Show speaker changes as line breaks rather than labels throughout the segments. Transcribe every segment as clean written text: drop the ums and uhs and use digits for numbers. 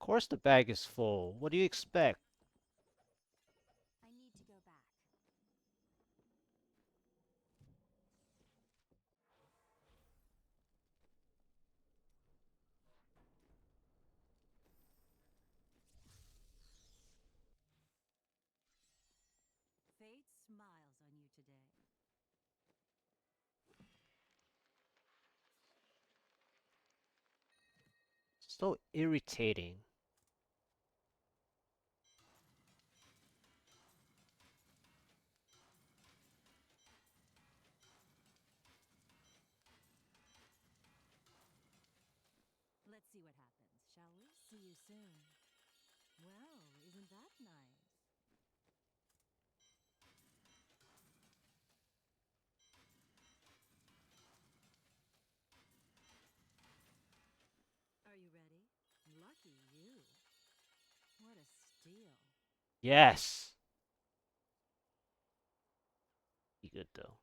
course the bag is full. What do you expect?
I need to go back. Fate smiles on you today.
So irritating.
Let's see what happens, shall we? See you soon. Well, isn't that nice? Are you ready? Lucky you. What a steal.
Yes. Be good though.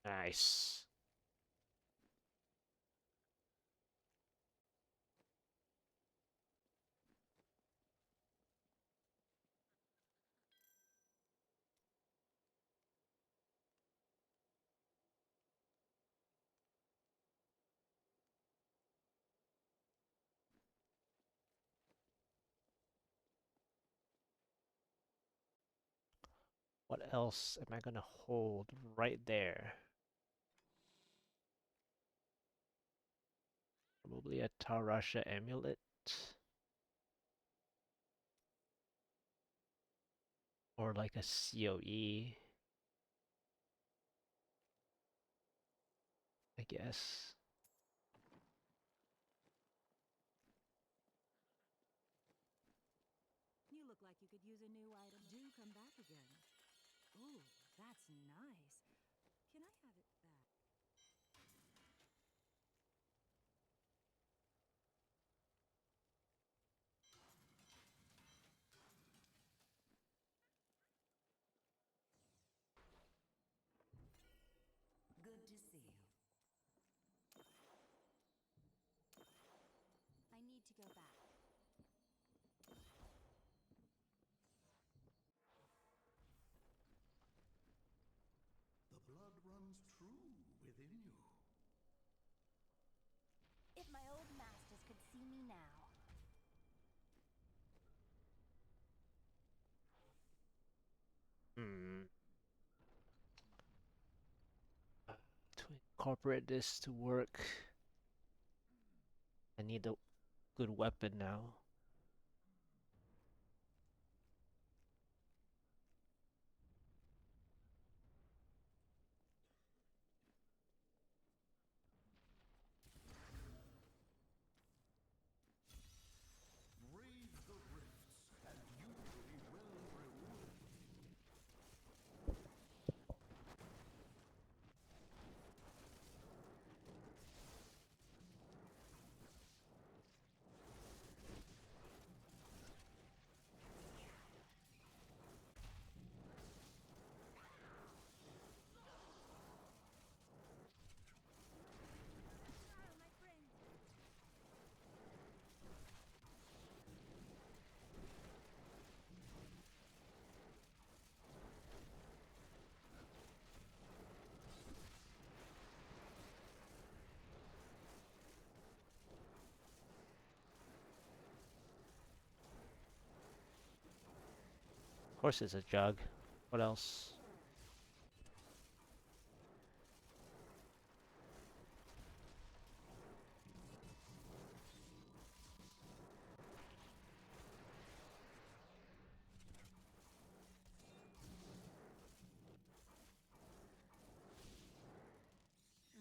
Nice. What else am I gonna hold right there? Probably a Rasha amulet. Or like a COE, I guess.
You look like you could use a new item. Do come back again. Ooh, that's nice. Can I have it back? Good to see you. I need to go back.
The blood runs true within you.
If my old masters could see me now.
Hmm. To incorporate this to work, I need a good weapon now.
Brave the rifts, and you will be well rewarded.
My friend.
Of course it's a jug. What else?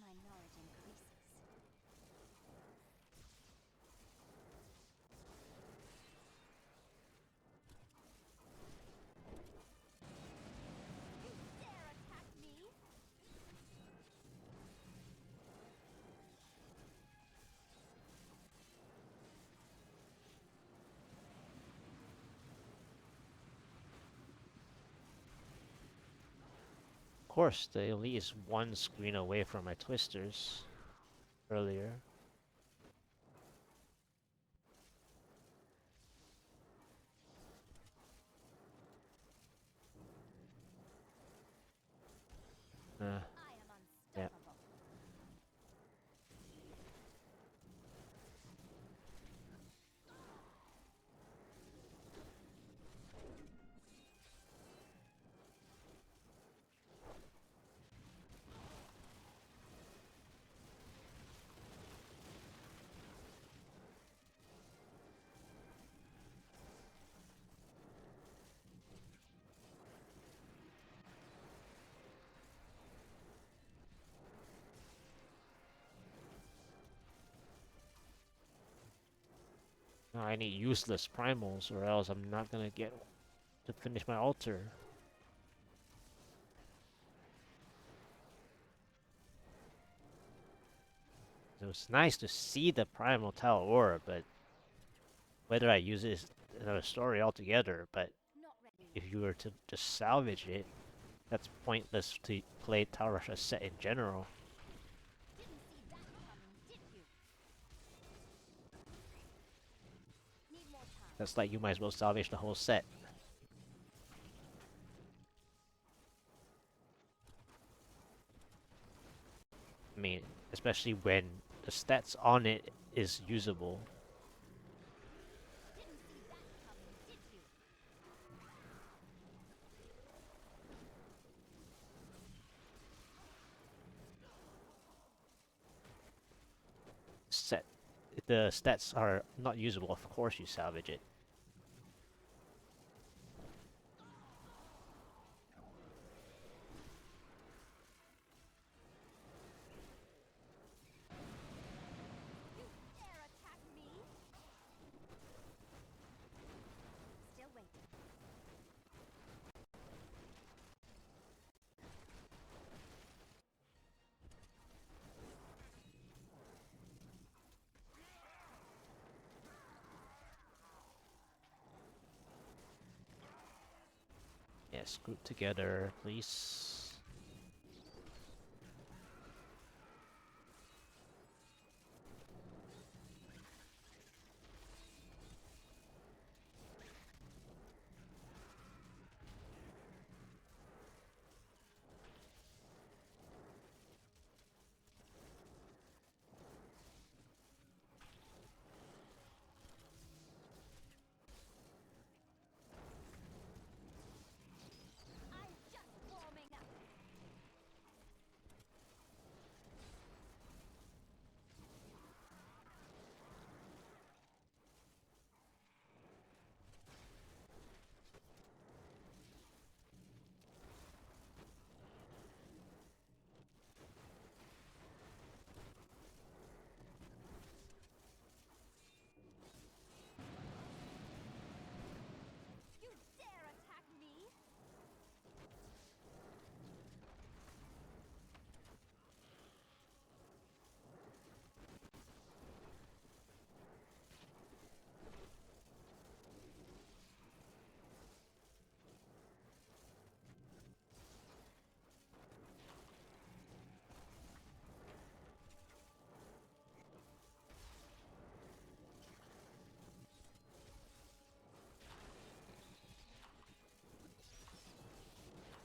My knowledge increases.
course, the elite is one screen away from my twisters earlier.
I am
yeah.
unstoppable.
No, I need useless primals, or else I'm not gonna get to finish my altar. It was nice to see the primal tile orb, but whether I use it is another story altogether. But
Not ready.
if you were to just salvage it, that's pointless to play Tower Russia set in general.
Didn't see that coming, did you? Need more time.
That's like you might as well salvage the whole set. I mean, especially when the stats on it is usable.
Didn't see that coming, did you?
Set, if the stats are not usable, of course you salvage it.
You dare attack me? Still waiting.
Yes, group together, please.
I'm just warming up. You dare attack me?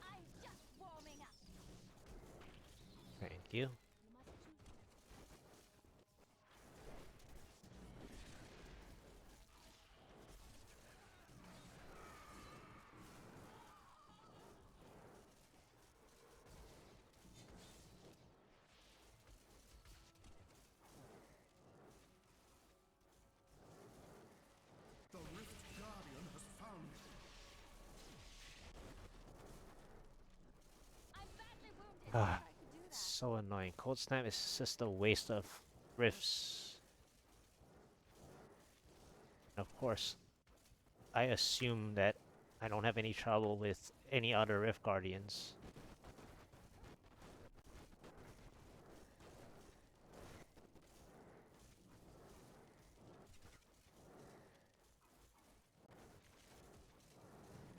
I'm just warming up.
Thank you.
You must choose.
The Rift Guardian has found it.
I'm badly wounded.
Ah,
I wish I could do that.
so annoying. Cold Snap is just a waste of rifts. Of course, I assume that I don't have any trouble with any other Rift Guardians.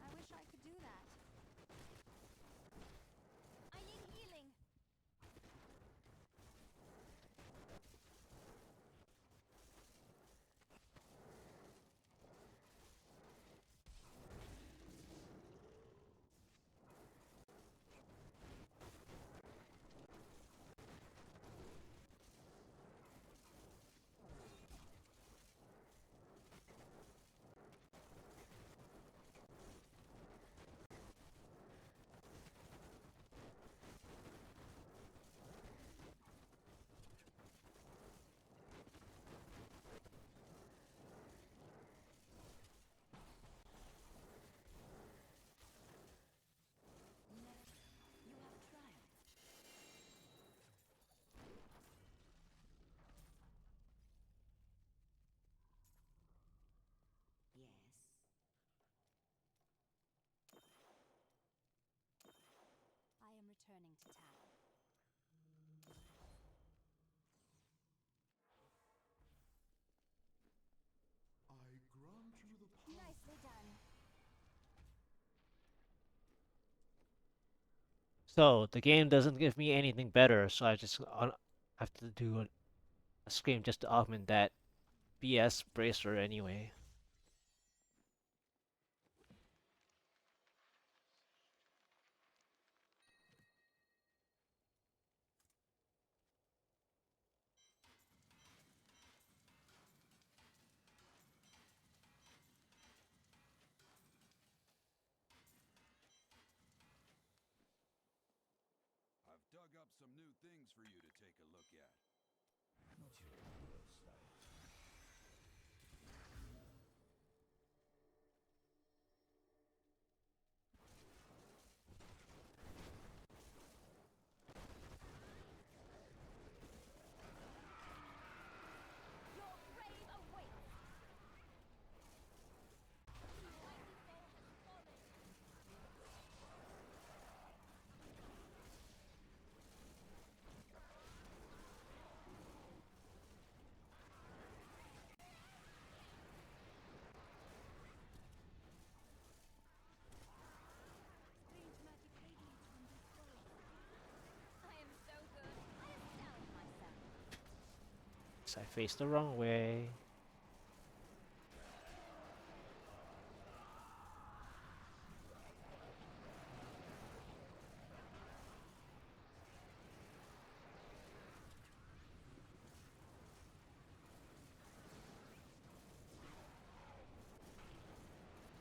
I wish I could do that. I returning to town.
I grant you the power.
Nicely done.
So the game doesn't give me anything better, so I just have to do a scream just to augment that BS bracer anyway.
I've dug up some new things for you to take a look at.
Not your usual style.
Your grave awaits! Strange magic radiates from these scrolls. I am so good, I astound myself.
So I faced the wrong way.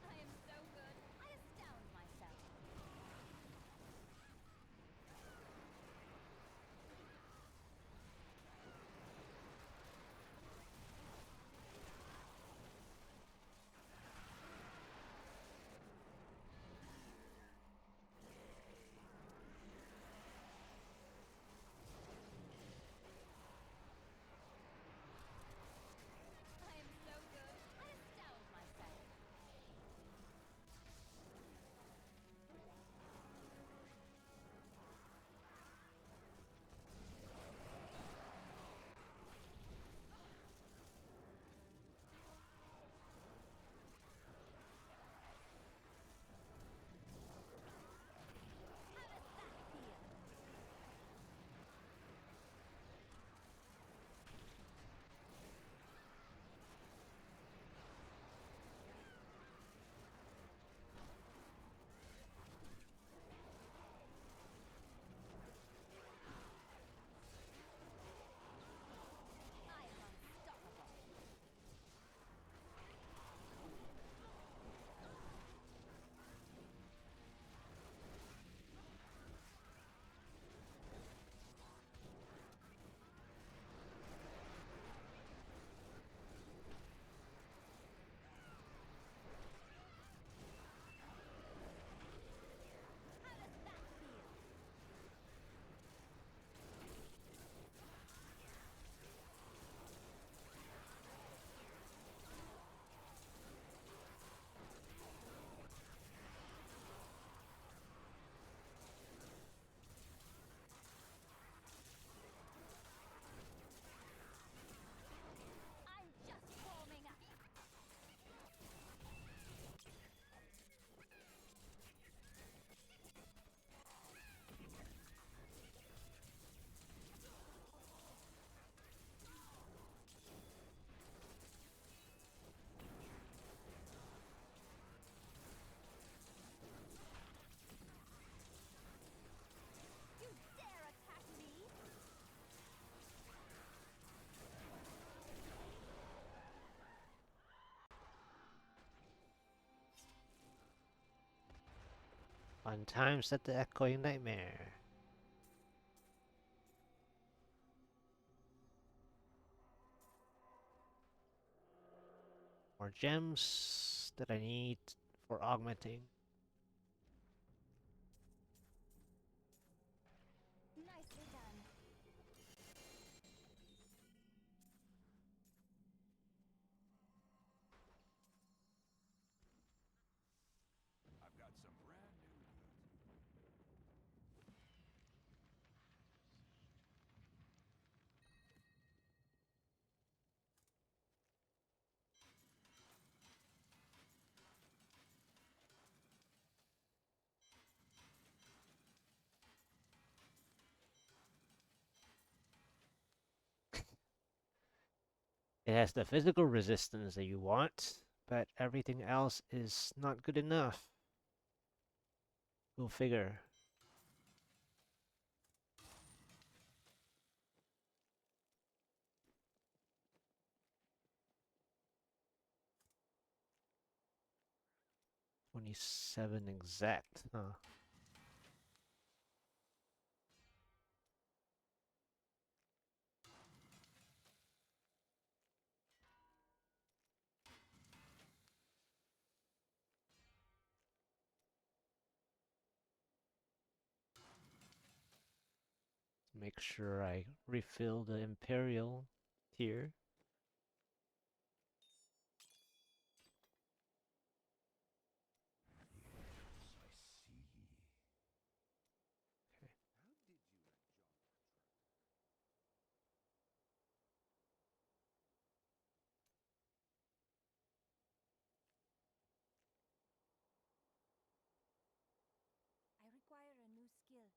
I am so good, I astound myself. I am so good, I astound myself. How does that feel? I am unstoppable. How does that feel? I'm just warming up. You dare attack me?
Fun times at the Echoing Nightmare. More gems that I need for augmenting.
Nicely done.
I've got some brand new heat.
It has the physical resistance that you want, but everything else is not good enough. Go figure. $27 exact, huh? Make sure I refill the Imperial tier.
Yes, I see.
I require a new skill.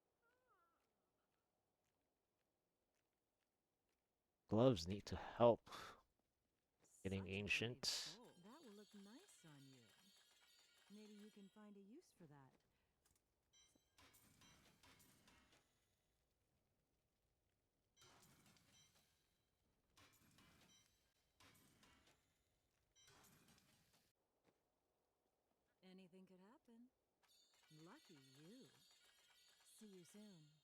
Gloves need to help getting
Such a pretty
ancient.
bow. That will look nice on you. Maybe you can find a use for that. Anything could happen. Lucky you. See you soon.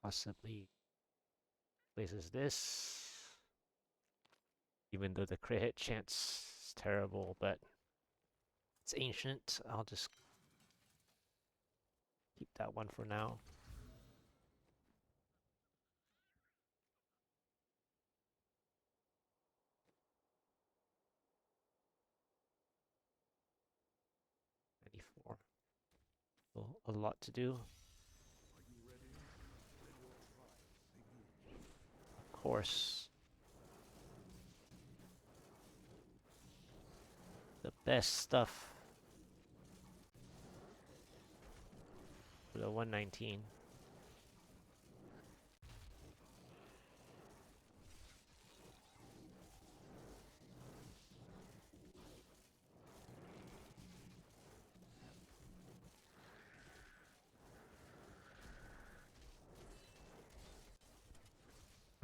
Possibly places this. Even though the crit hit chance is terrible, but it's ancient. I'll just keep that one for now. $94. Still a lot to do.
Are you ready? Let your trial begin.
Of course. The best stuff for the 119.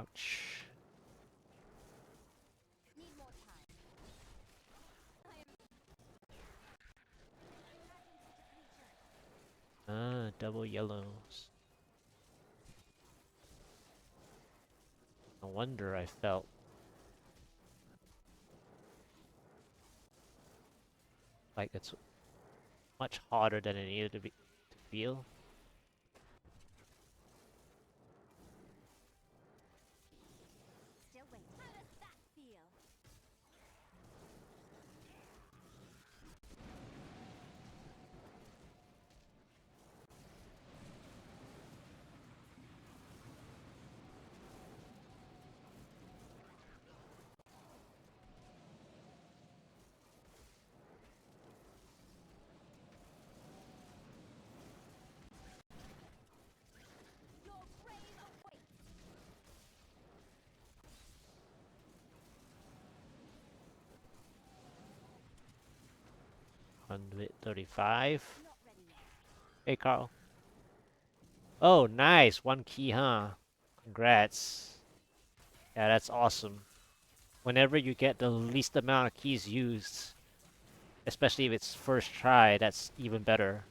Ouch.
Need more time.
Ah, double yellows. No wonder I felt like it's much hotter than it needed to be to feel.
Still wait. How does that feel? Your grave awaits.
135.
Not ready yet.
Hey, Carl. Oh, nice. One key, huh? Congrats. Yeah, that's awesome. Whenever you get the least amount of keys used, especially if it's first try, that's even better.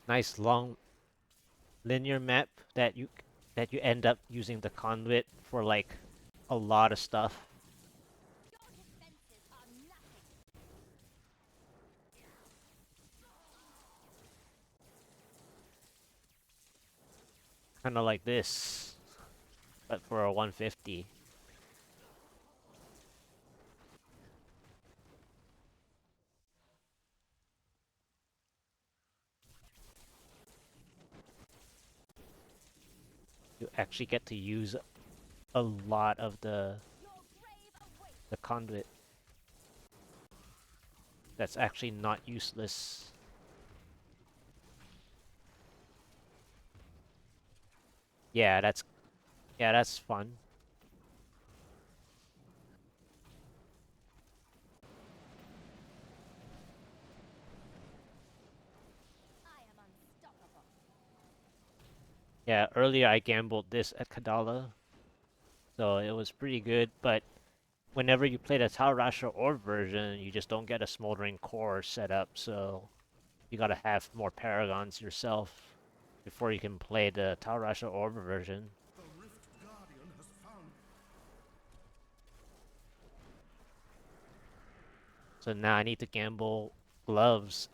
Nice long linear map that you end up using the conduit for like a lot of stuff.
Your defenses
Kind of like this, but for a 150. You actually get to use a lot of the conduit. That's actually not useless. Yeah, that's fun. Yeah, earlier I gambled this at Kadala, so it was pretty good, but whenever you play the Rasha Orb version, you just don't get a Smoldering Core set up, so you gotta have more Paragons yourself before you can play the Rasha Orb version.
The Rift Guardian has found.
So now I need to gamble gloves,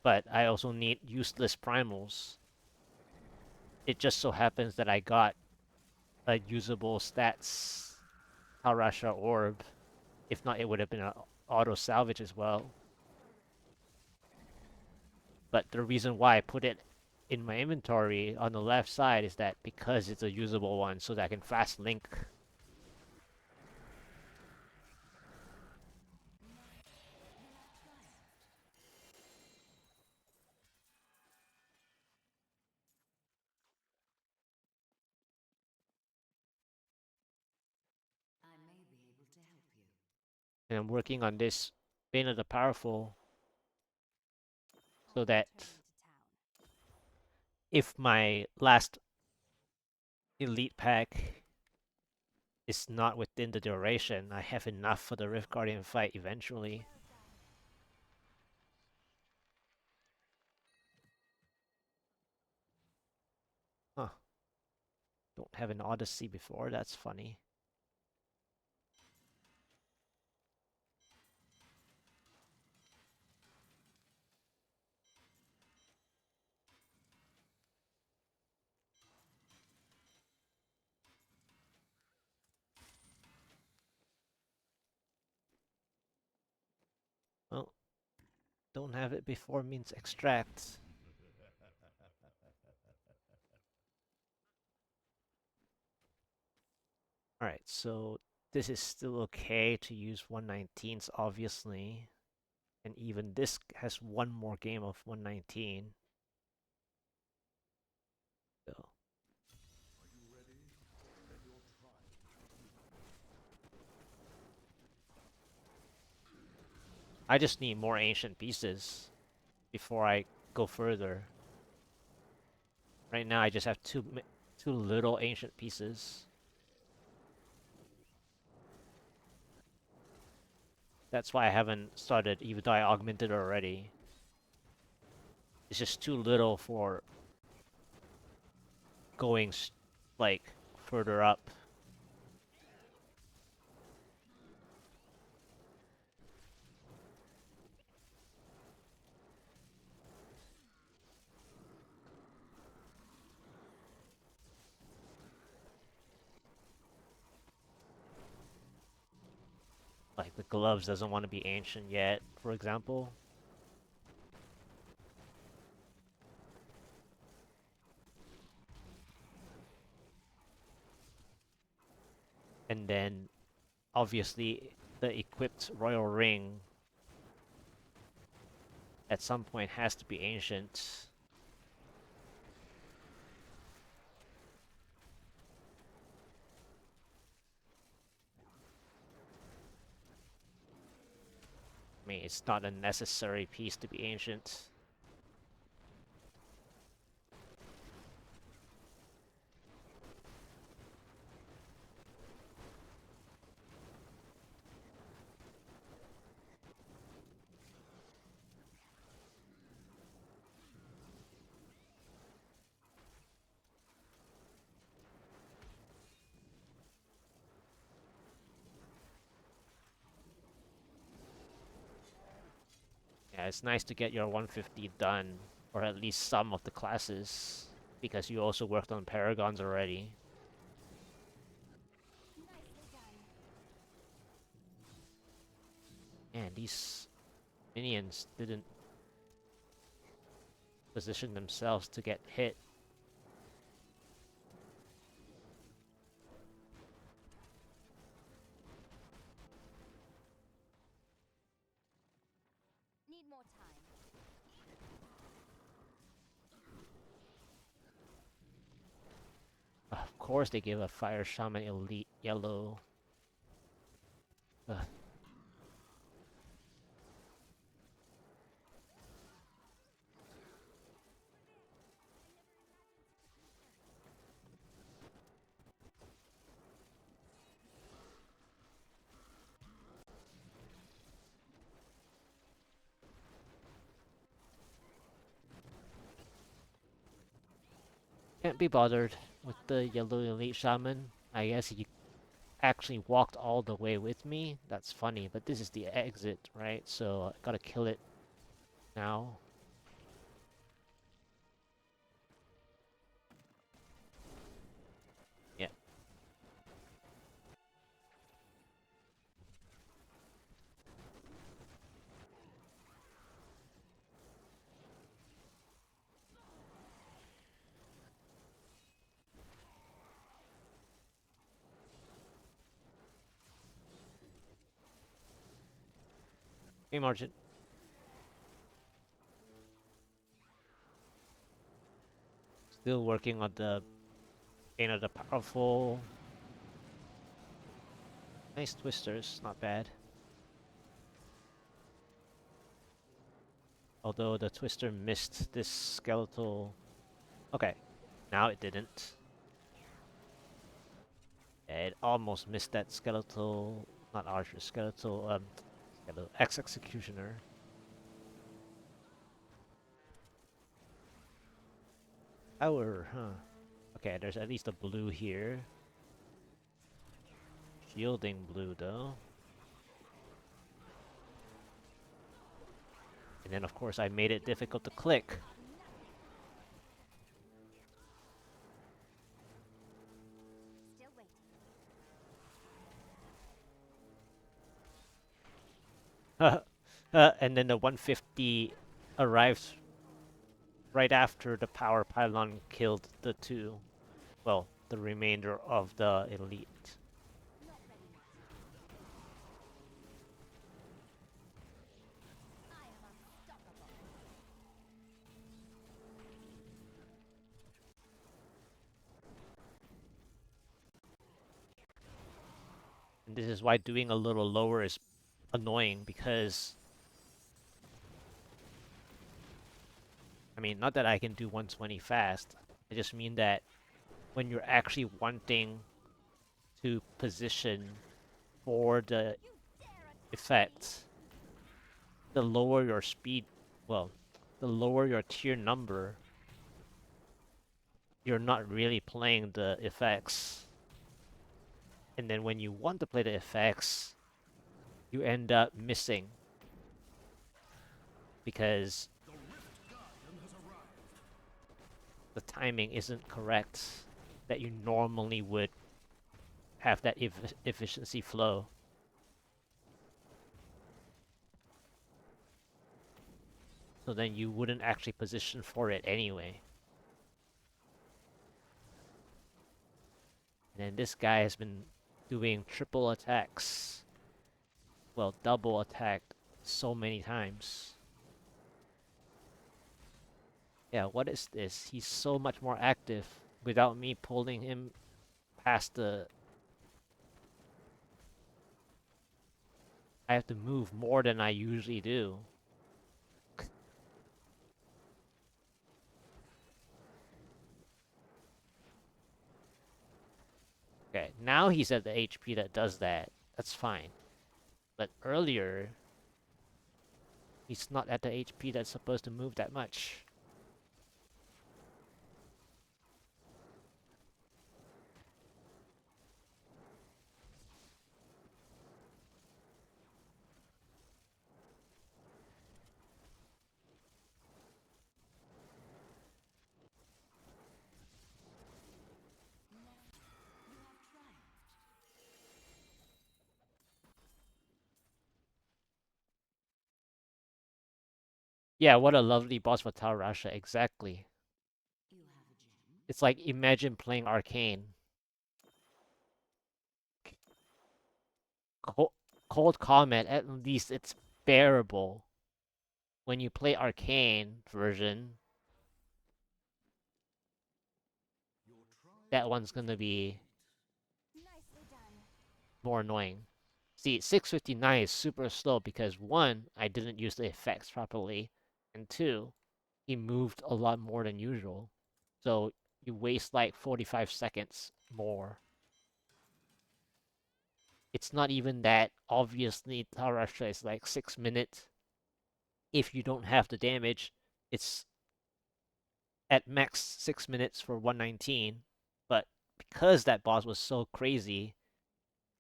but I also need useless primals. It just so happens that I got a usable stats Rasha Orb. If not, it would have been an auto salvage as well. But the reason why I put it in my inventory on the left side is that because it's a usable one, so that I can fast link.
I may be able to help you.
And I'm working on this Bane of the Powerful so that if my last elite pack is not within the duration, I have enough for the Rift Guardian fight eventually. Huh. Don't have an Odyssey before, that's funny. Well, don't have it before means extract. Alright, so this is still okay to use 119s, obviously. And even this has one more game of 119. So
Are you ready? Then your trial shall begin.
I just need more ancient pieces before I go further. Right now I just have too little ancient pieces. That's why I haven't started, even though I augmented already. It's just too little for going like further up. Like the gloves doesn't want to be ancient yet, for example. And then obviously the equipped royal ring at some point has to be ancient. I mean, it's not a necessary piece to be ancient. Yeah, it's nice to get your 150 done, or at least some of the classes, because you also worked on Paragons already.
Nicely done.
And these minions didn't position themselves to get hit.
Need more time.
Of course they give a Fire Shaman Elite yellow. Ugh. Can't be bothered with the yellow Elite Shaman. I guess he actually walked all the way with me. That's funny, but this is the exit, right? So I gotta kill it now. Yeah. Hey, Margin. Still working on the Bane of the Powerful. Nice twisters, not bad. Although the twister missed this skeletal. Okay, now it didn't. Yeah, it almost missed that skeletal, not archer, skeletal, ex-executioner. Power, huh? Okay, there's at least a blue here. Shielding blue, though. And then, of course, I made it difficult to click.
Still waiting.
And then the 150 arrives right after the power pylon killed the two. Well, the remainder of the elite.
Not ready yet. I am unstoppable.
And this is why doing a little lower is annoying, because I mean, not that I can do 120 fast. I just mean that when you're actually wanting to position for the
You dare attack
effect, the lower your speed, well, the lower your tier number, you're not really playing the effects. And then when you want to play the effects, you end up missing because
The Rift Guardian has arrived.
the timing isn't correct that you normally would have that efficiency flow. So then you wouldn't actually position for it anyway. And then this guy has been doing triple attacks. Well, double attacked so many times. Yeah, what is this? He's so much more active without me pulling him past the... I have to move more than I usually do. Okay, now he's at the HP that does that. That's fine. But earlier, he's not at the HP that's supposed to move that much. Yeah, what a lovely boss for Tal Rasha, exactly.
You have a gem?
It's like imagine playing Arcane. Co Cold Combat, at least it's bearable. When you play Arcane version,
Your
that
trial
one's
is
gonna be
Nicely done.
more annoying. See, 659 is super slow because one, I didn't use the effects properly, and two, he moved a lot more than usual. So you waste like 45 seconds more. It's not even that obviously Tarasha is like 6 minutes. If you don't have the damage, it's at max 6 minutes for 119. But because that boss was so crazy,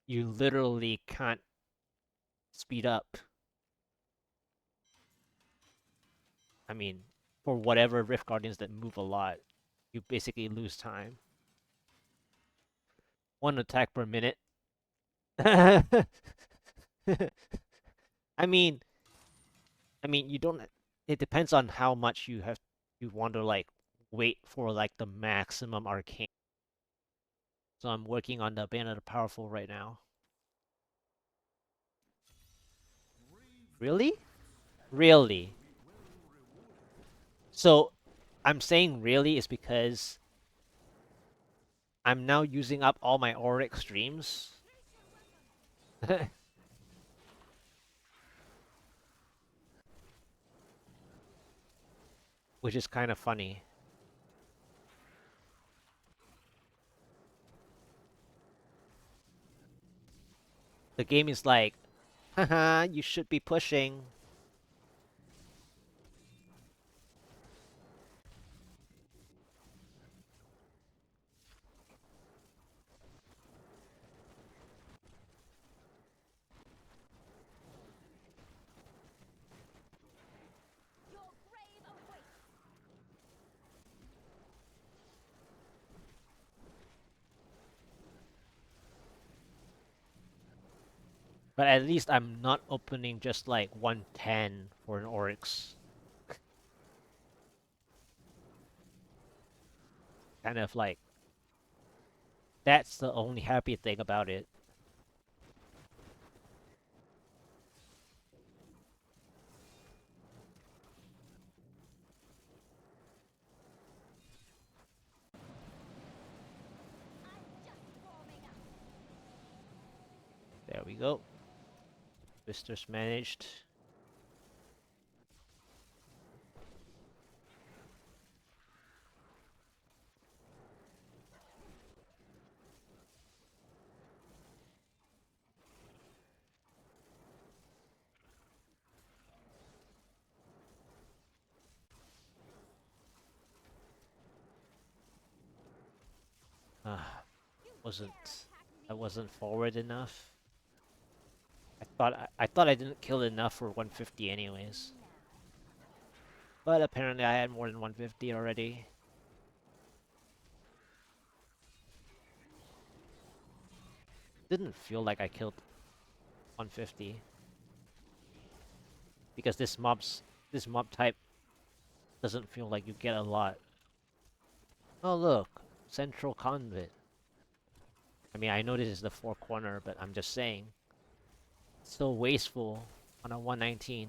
you literally can't speed up. I mean, for whatever Rift Guardians that move a lot, you basically lose time. One attack per minute. I mean, you don't. It depends on how much you want to like wait for like the maximum arcane. So I'm working on the Band of the Powerful right now. Really? Really? So I'm saying really is because I'm now using up all my auric streams. Which is kind of funny. The game is like, haha, you should be pushing.
Your grave awaits.
But at least I'm not opening just like 110 for an Oryx. Kind of like, that's the only happy thing about it.
I'm just warming up.
There we go. Twisters managed. Ah,
You
wasn't
dare attack me?
I wasn't forward enough. I thought I didn't kill enough for 150 anyways.
Now.
But apparently I had more than 150 already. Didn't feel like I killed 150 because this mob type doesn't feel like you get a lot. Oh look, central convent. I mean, I know this is the four corner, but I'm just saying, it's so wasteful on a 119.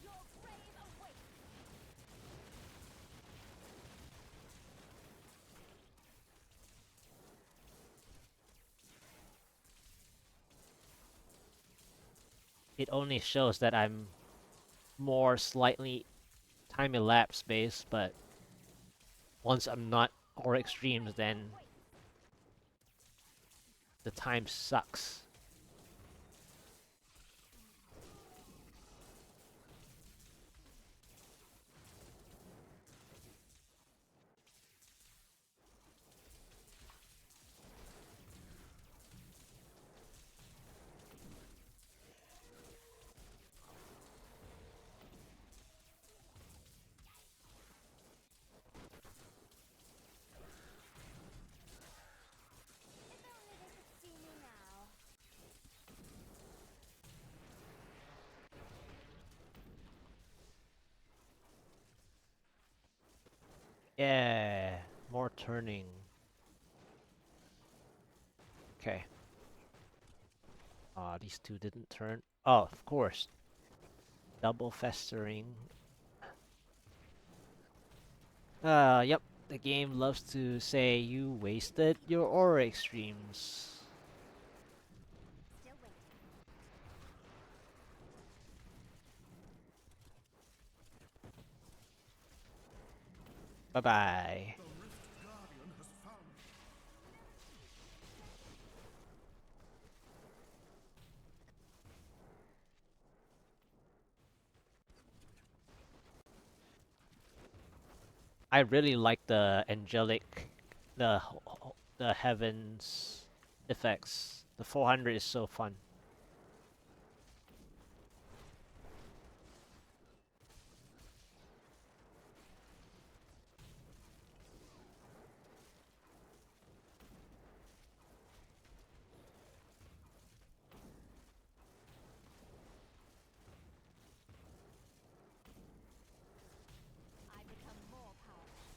Your grave awaits.
It only shows that I'm more slightly time elapsed based, but once I'm not or extremes, then the time sucks.
If only they could see me now.
Yeah, more turning. Okay. Ah, these two didn't turn. Oh, of course. Double festering. Yep. The game loves to say you wasted your aura extremes.
Still waiting.
Bye-bye.
The Rift Guardian has found you.
I really like the angelic, the heavens effects. The 400 is so fun.
I become more powerful.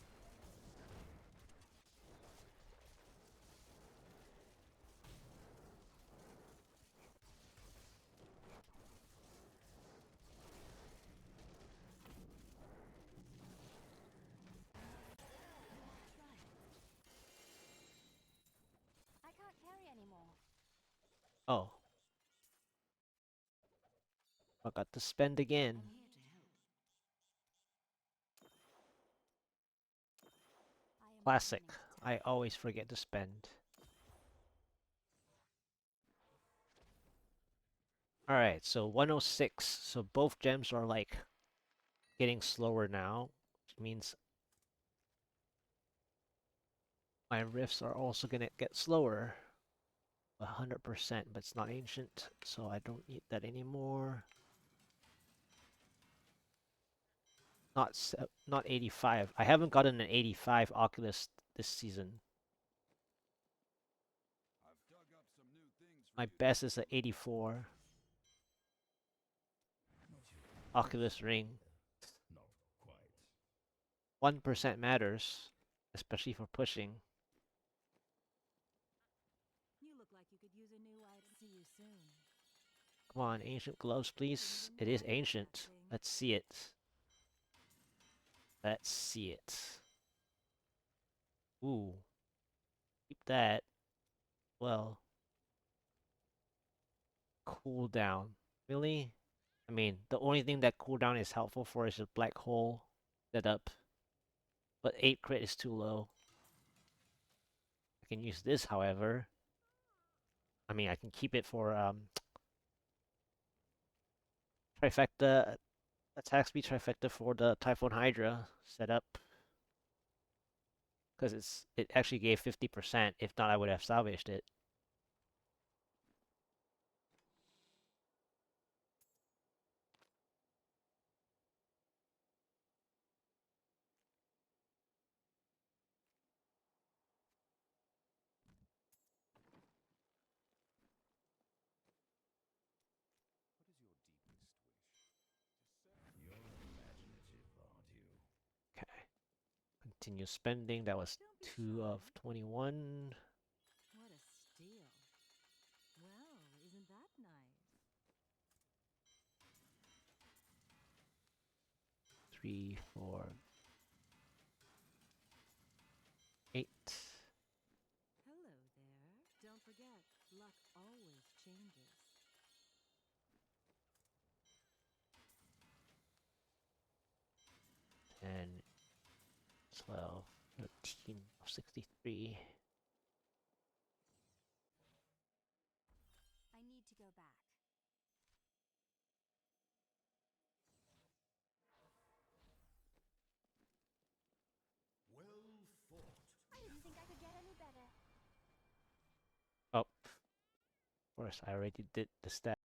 I can't carry anymore.
Oh, I got to spend again.
I'm here to help. I am
Classic.
coming to
I
tackle.
always forget to spend. Alright, so 106. So both gems are like getting slower now, which means my rifts are also gonna get slower. 100%, but it's not ancient, so I don't need that anymore. Not 85. I haven't gotten an 85 Oculus this season.
I've dug up some new things for
My
you to
best is
take
an
a look at.
84
Not yet.
Oculus Ring.
Not quite.
1% matters, especially for pushing.
You look like you could use a new item. See you soon.
Come on, ancient gloves,
Could use
please.
a
It
new
is
item for that
ancient.
thing.
Let's see it. Let's see it. Ooh, keep that. Well, cooldown. Really? I mean, the only thing that cooldown is helpful for is a black hole setup. But 8 crit is too low. I can use this, however. I mean, I can keep it for trifecta attack speed trifecta for the Typhoon Hydra setup. Because it actually gave 50%. If not, I would have salvaged it.
What is your deepest wish? To set
You're imaginative, aren't you?
Okay. Continue spending. That was
Don't be
2
shy.
of 21.
What a steal. Well, isn't that nice?
3, 4, 8.
Hello there. Don't forget, luck always changes.
10, 12, 13, 63.
I need to go back.
well fought.
I didn't think I could get any better.
Oh, of course, I already did the stat.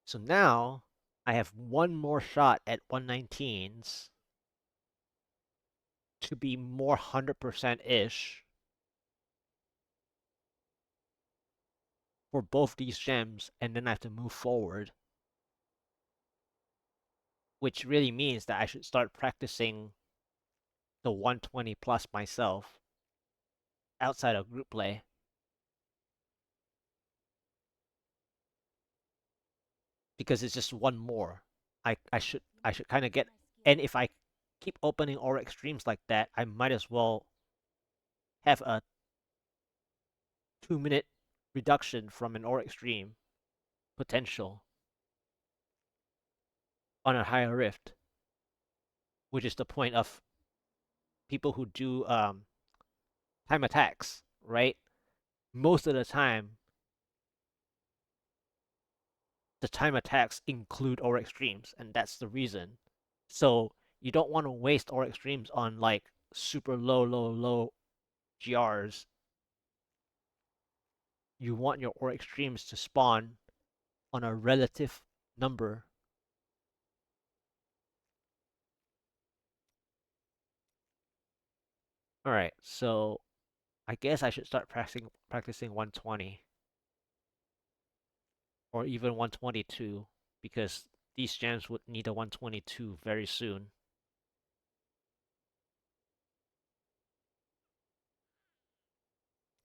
So now, I have one more shot at 119s to be more 100%-ish for both these gems, and then I have to move forward. Which really means that I should start practicing the 120 plus myself outside of group play. Because it's just one more. I should kind of get, and if I keep opening aura extremes like that, I might as well have a 2-minute reduction from an aura extreme potential on a higher rift, which is the point of people who do time attacks, right? Most of the time, the time attacks include aura extremes, and that's the reason. So you don't want to waste aura extremes on like super low GRs. You want your aura extremes to spawn on a relative number. Alright, so I guess I should start practicing 120. Or even 122, because these gems would need a 122 very soon.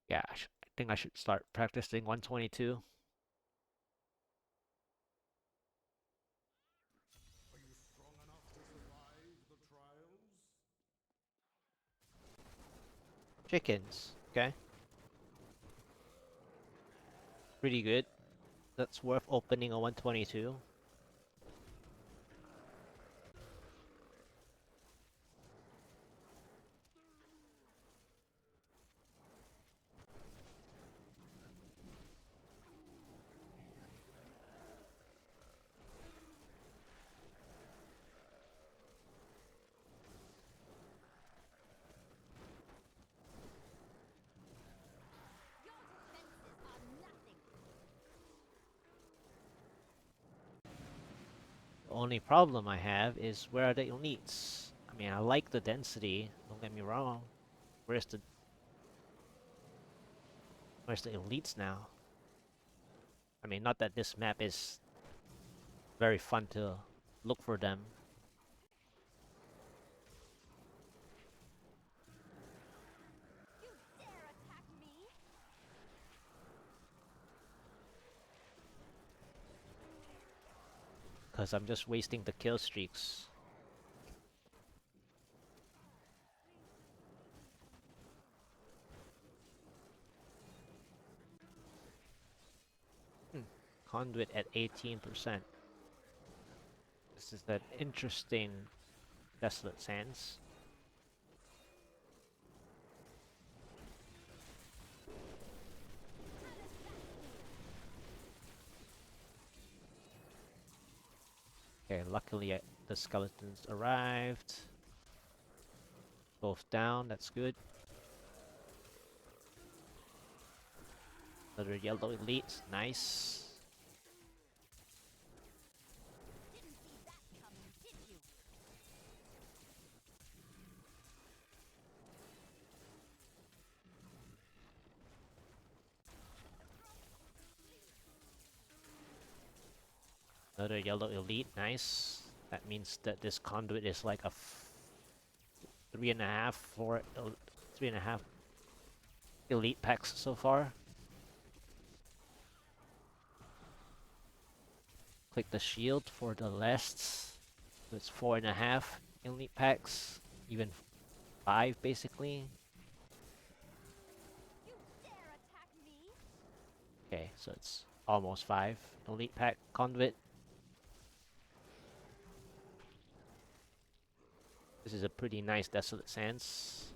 Yeah, I think I should start practicing 122.
Are you strong enough to survive the trials?
Chickens, okay. Pretty good. That's worth opening a 122.
Your defenses are nothing.
The only problem I have is where are the elites? I mean, I like the density, don't get me wrong. Where's the elites now? I mean, not that this map is very fun to look for them.
You dare attack me?
Because I'm just wasting the kill streaks. Conduit at 18%. This is an interesting Desolate Sands. Okay, luckily the skeletons arrived. Both down, that's good. Another yellow elite, nice.
Didn't see that coming, did you?
Another yellow elite, nice. That means that this conduit is like a 3.5 for 3.5 elite packs so far. Click the shield for the lasts. So it's 4.5 elite packs, even 5 basically.
You dare attack me?
Okay, so it's almost 5 elite pack conduit. This is a pretty nice Desolate Sands.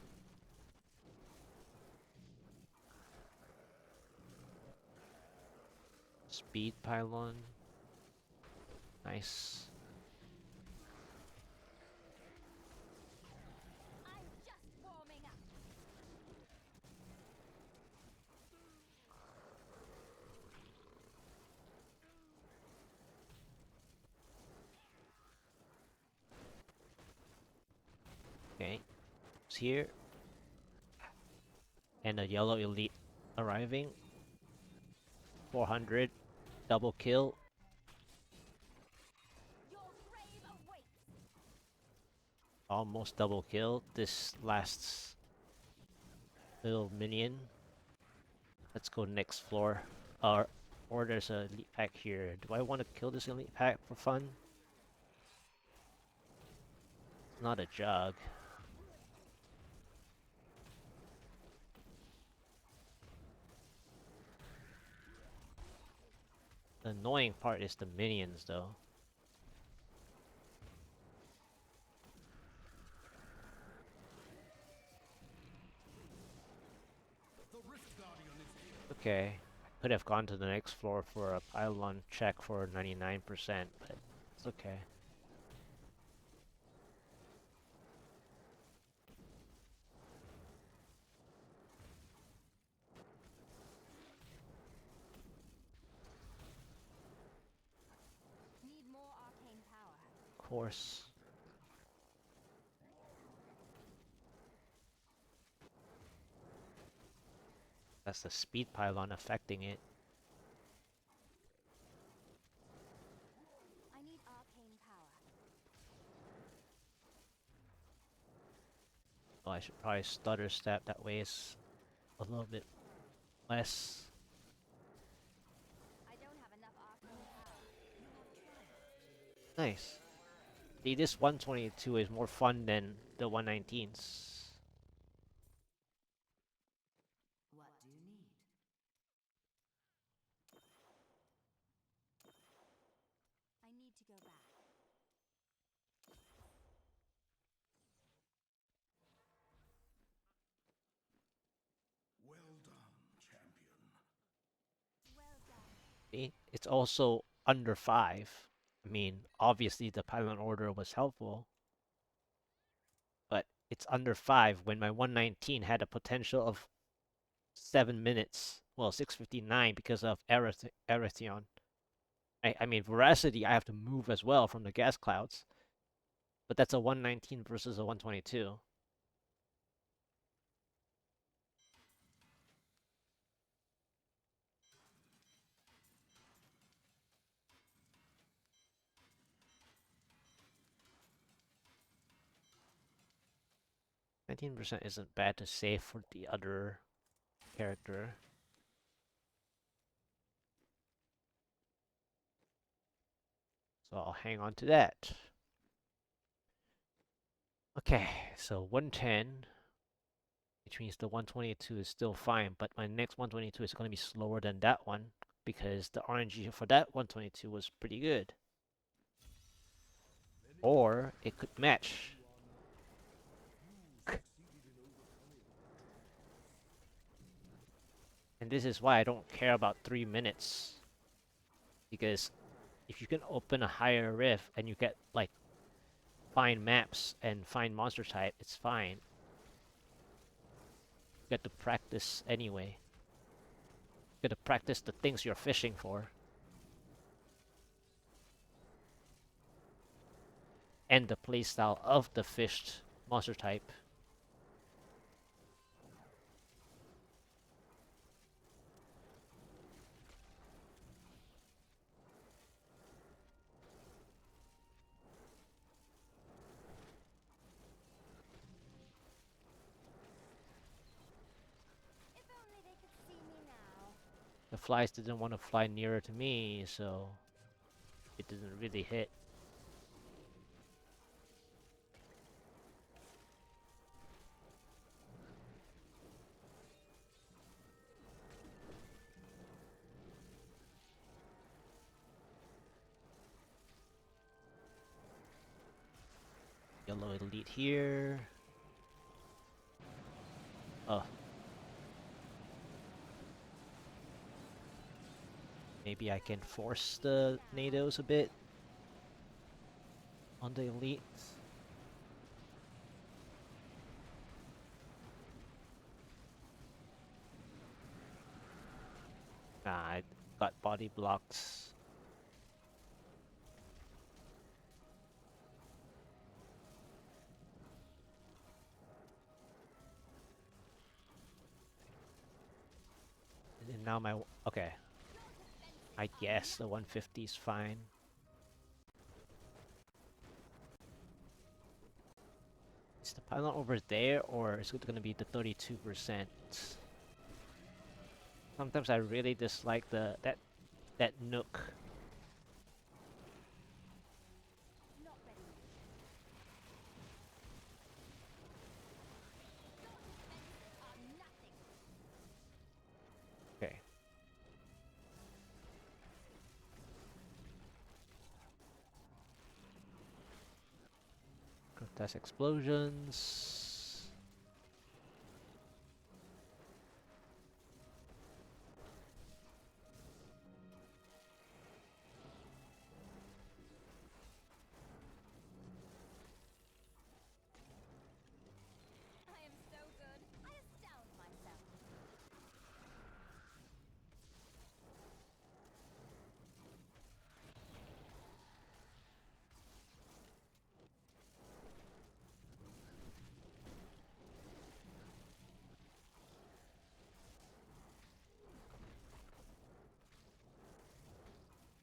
Speed pylon. Nice.
I'm just warming up.
Okay. It's here. And a yellow elite arriving. 400. Double kill.
Your grave awaits.
Almost double kill. This last little minion. Let's go next floor. Or there's a elite pack here. Do I want to kill this elite pack for fun? It's not a jug. The annoying part is the minions, though. Okay, I could have gone to the next floor for a pylon check for 99%, but it's okay.
Need more arcane power.
Of course. That's the speed pylon affecting it.
I need arcane power.
Oh, I should probably stutter step, that way it's a little bit less.
I don't have enough arcane power.
Nice. See, this 122 is more fun than the 119s.
What do you need? I need to go back.
Well done, champion.
Well done.
See, it's also under 5. I mean, obviously the pylon order was helpful, but it's under 5 when my 119 had a potential of 7 minutes. Well, 6:59 because of Eretheon. I mean, Veracity, I have to move as well from the gas clouds. But that's a 119 versus a 122. %19 isn't bad to save for the other character. So I'll hang on to that. Okay, so 110, which means the 122 is still fine, but my next 122 is going to be slower than that one because the RNG for that 122 was pretty good. Or it could match. And this is why I don't care about 3 minutes. Because if you can open a higher rift and you get like fine maps and fine monster type, it's fine. You get to practice anyway. You get to practice the things you're fishing for. And the playstyle of the fished monster type.
If only they could see me now.
The flies didn't want to fly nearer to me, so it didn't really hit. Yellow elite here. Oh. Maybe I can force the NATOs a bit on the elite. Nah, I got body blocks. And now my... Okay. I guess the 150 is fine. It's the pylon over there, or is it gonna be the 32%? Sometimes I really dislike that nook.
Not ready yet. Your defenses are nothing.
Okay. Contest explosions.
I am so good. I astound myself.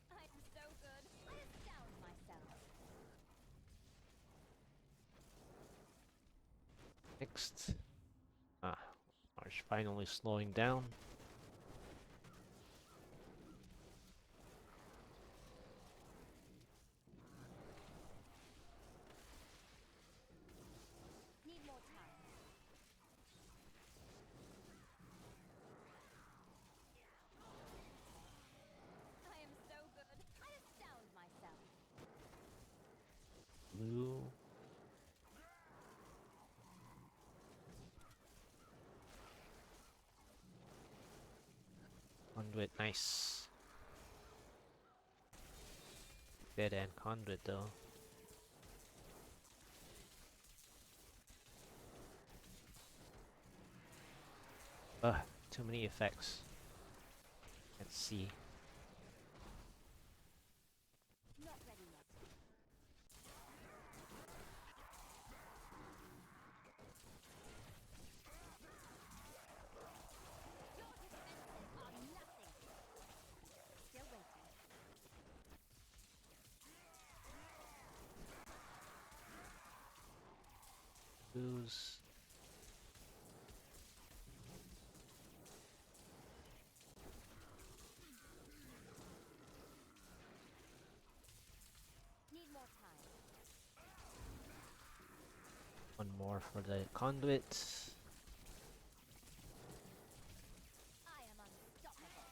I am so good. I astound myself.
Next. Ah, March finally slowing down.
Need more time. I am so good. I astound myself.
Blue. Conduit, nice. Dead end conduit though. Ugh, too many effects. Let's see.
Not ready yet. Your defenses are nothing. Still waiting.
Blues.
Need more time.
One more for the conduit.
I am unstoppable.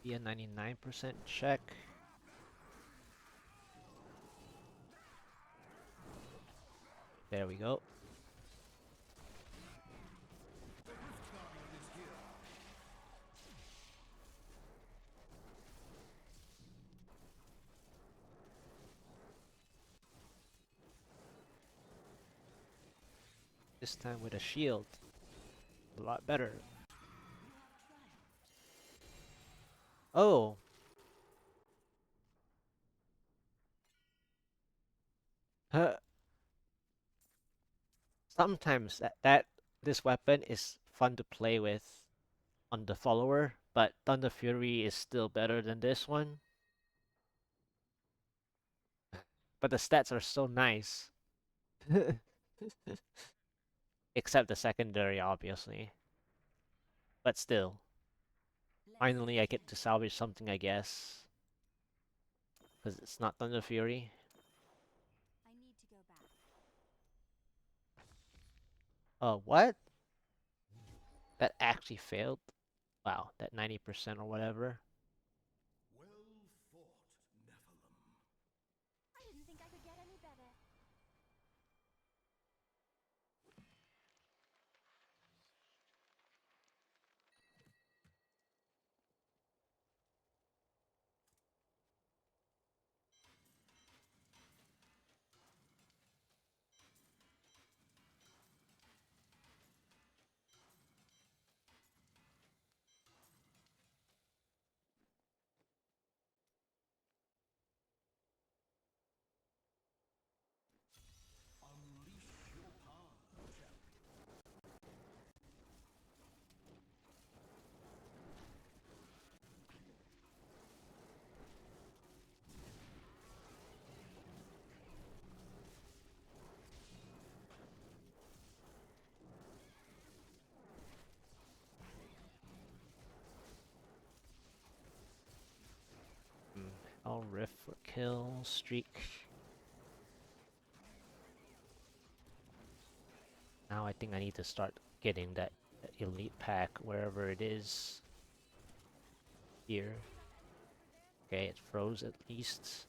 Be a 99% check. There we go.
The Rift Guardian is here.
This time with a shield. A lot better. Oh! Huh. Sometimes this weapon is fun to play with on the follower, but Thunder Fury is still better than this one. But the stats are so nice. Except the secondary, obviously. But still. Finally, I get to salvage something, I guess. Because it's not Thunder Fury.
I need to go back.
What? That actually failed? Wow, that 90% or whatever.
Well fought, Nephilim.
I didn't think I could get any better.
rift for kill streak. Now I think I need to start getting that elite pack wherever it is. Here. Okay, it froze at least.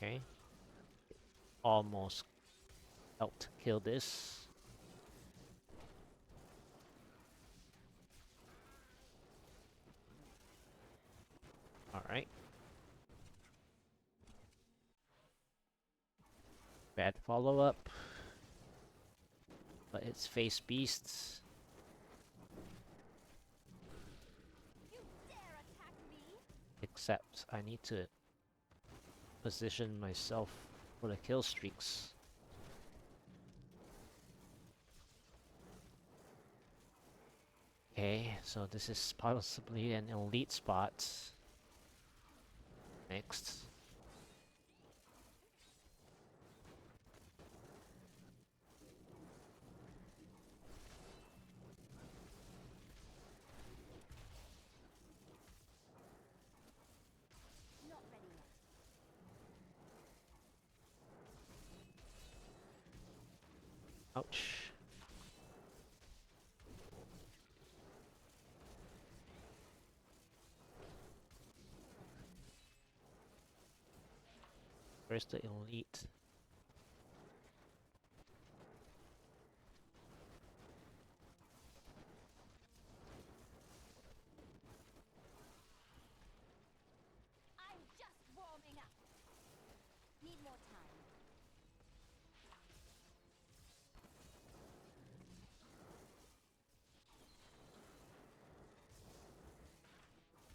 Okay. Almost helped kill this. Alright. Bad follow-up. But it's face beasts. Except I need to position myself for the kill streaks. Okay, so this is possibly an elite spot. Next. Ouch. Where's the elite?
I'm just warming up. Need more time.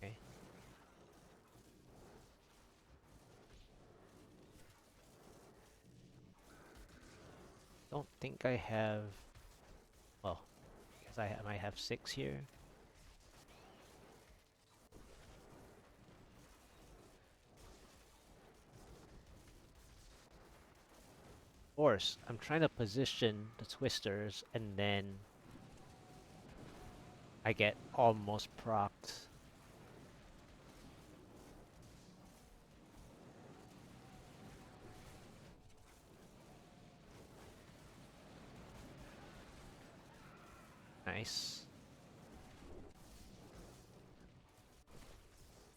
Okay. Don't think I have... Well, I guess I might have 6 here. Of course, I'm trying to position the twisters and then I get almost procced. Nice.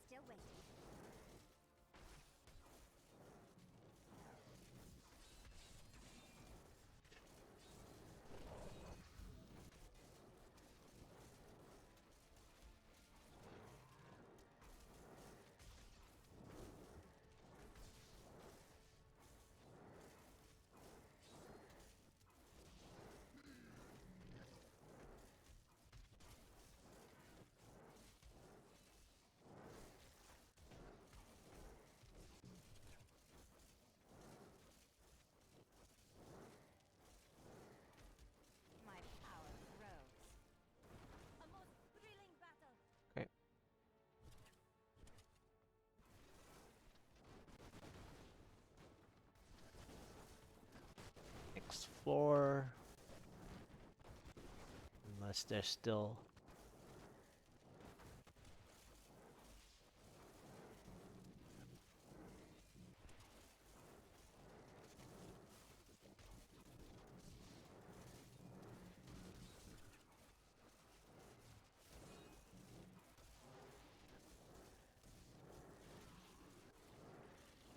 Still waiting. My power grows. A most thrilling battle.
Okay. Next floor. Unless there's still...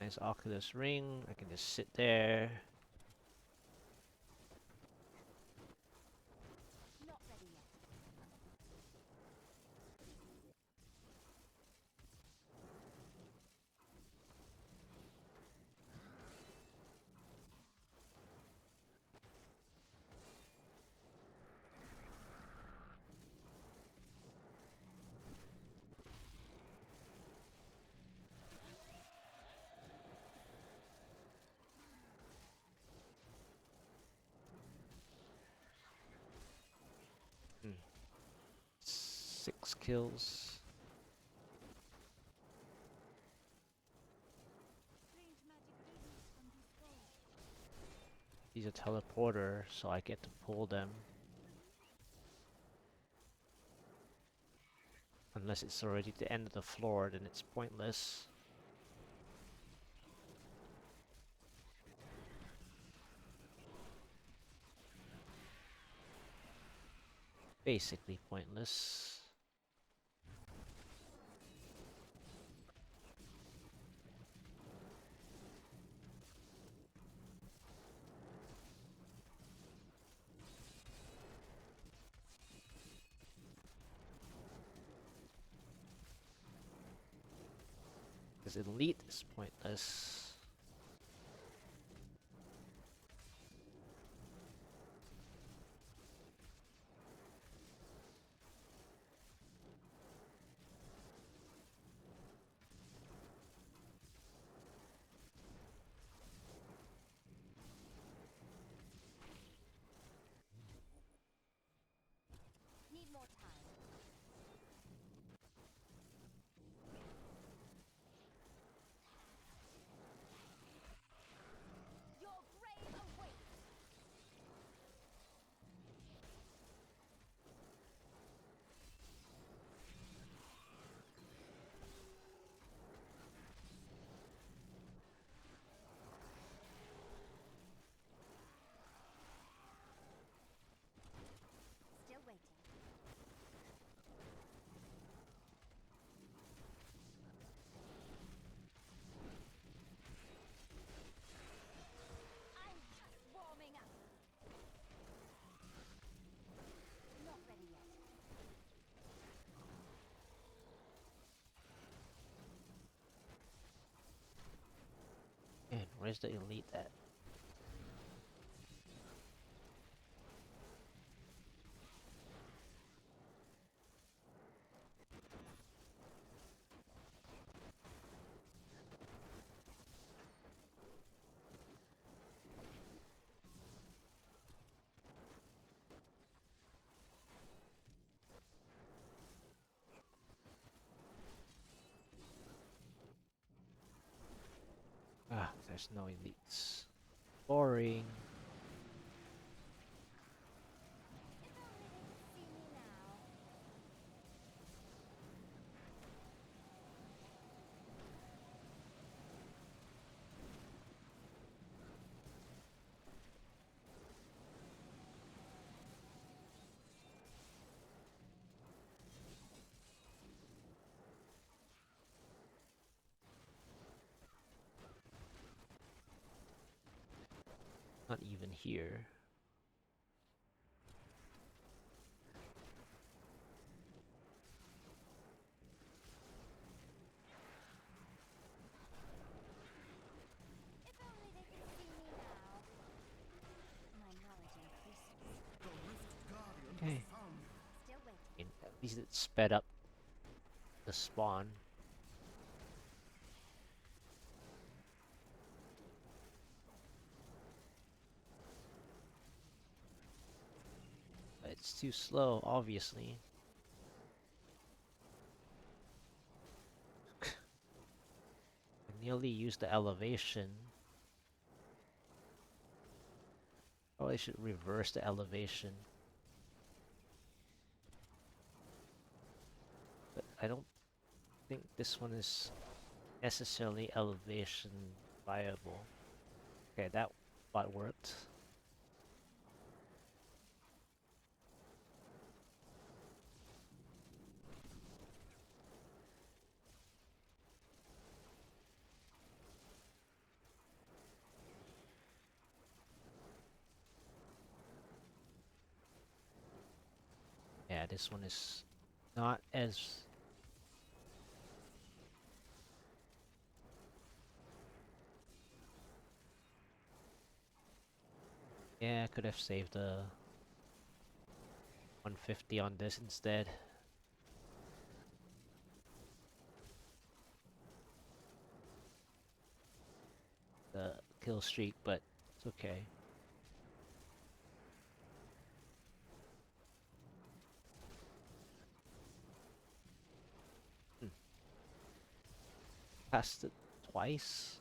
Nice Oculus ring. I can just sit there.
Not ready yet.
6 kills.
Strange magic radiates from these skulls.
He's a teleporter, so I get to pull them. Unless it's already the end of the floor, then it's pointless. Basically pointless. Because elite is pointless.
Need more time. Your grave awaits. Still waiting. I'm just warming up. Not ready yet.
Man, where's the elite at? Ah, there's no elites. Boring.
If only they could see me now.
Not even here.
If only they could see me now. My knowledge increases.
The Rift Guardian
Okay.
was found.
Still waiting.
At least it sped up the spawn. But it's too slow, obviously. I nearly used the elevation. Probably should reverse the elevation. But I don't think this one is necessarily elevation viable. Okay, that bot worked. Yeah, this one is not as... Yeah, I could have saved the 150 on this instead. The kill streak, but it's okay. cast it twice.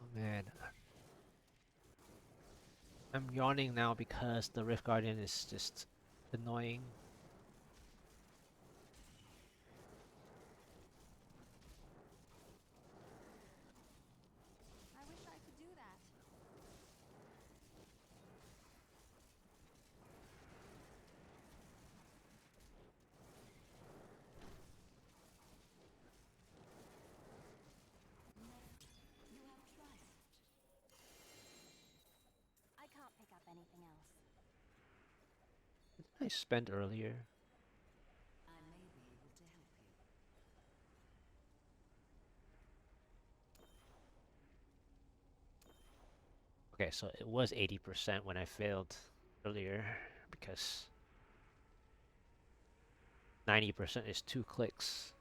Oh man. I'm yawning now because the Rift Guardian is just annoying.
I wish I could do that.
You have trust. I can't pick up anything else.
What did I spend earlier?
I may be able to help you.
Okay, so it was 80% when I failed earlier because 90% is 2 clicks.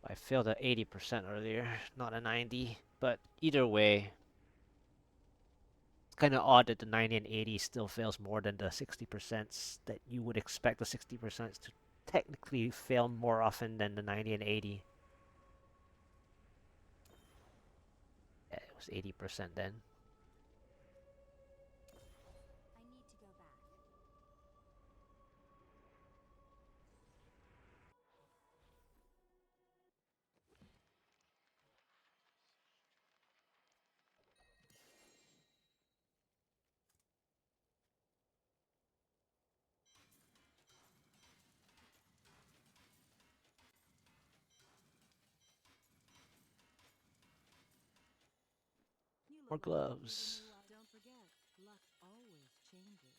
I failed at 80% earlier, not a 90. But either way, it's kind of odd that the 90 and 80 still fails more than the 60% that you would expect the 60% to technically fail more often than the 90 and 80. Yeah, it was 80% then.
I need to go back.
You
More
look like you could use a
gloves.
new Don't forget, luck always changes.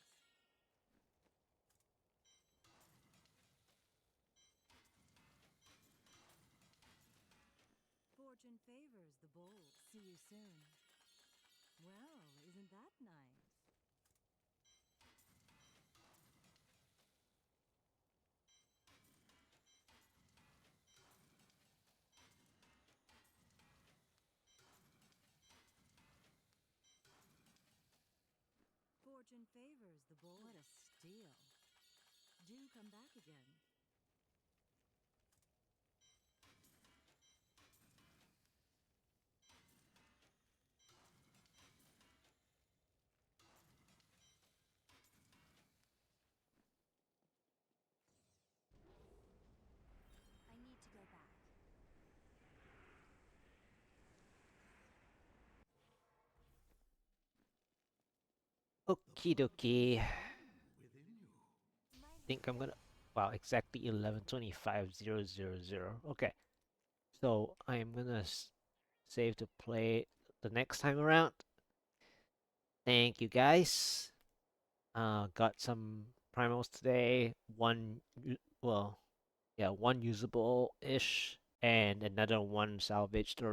Fortune favors the bold. See you soon. Well, isn't that nice? Fortune favors the bold. What a steal. Do come back again.
I need to go back.
Okie dokie. I
Within you.
My
think I'm gonna. Wow, exactly 11:25:000. Okay, so I'm gonna save to play the next time around. Thank you guys. Got some primals today. Well, yeah, one usable-ish, and another one salvaged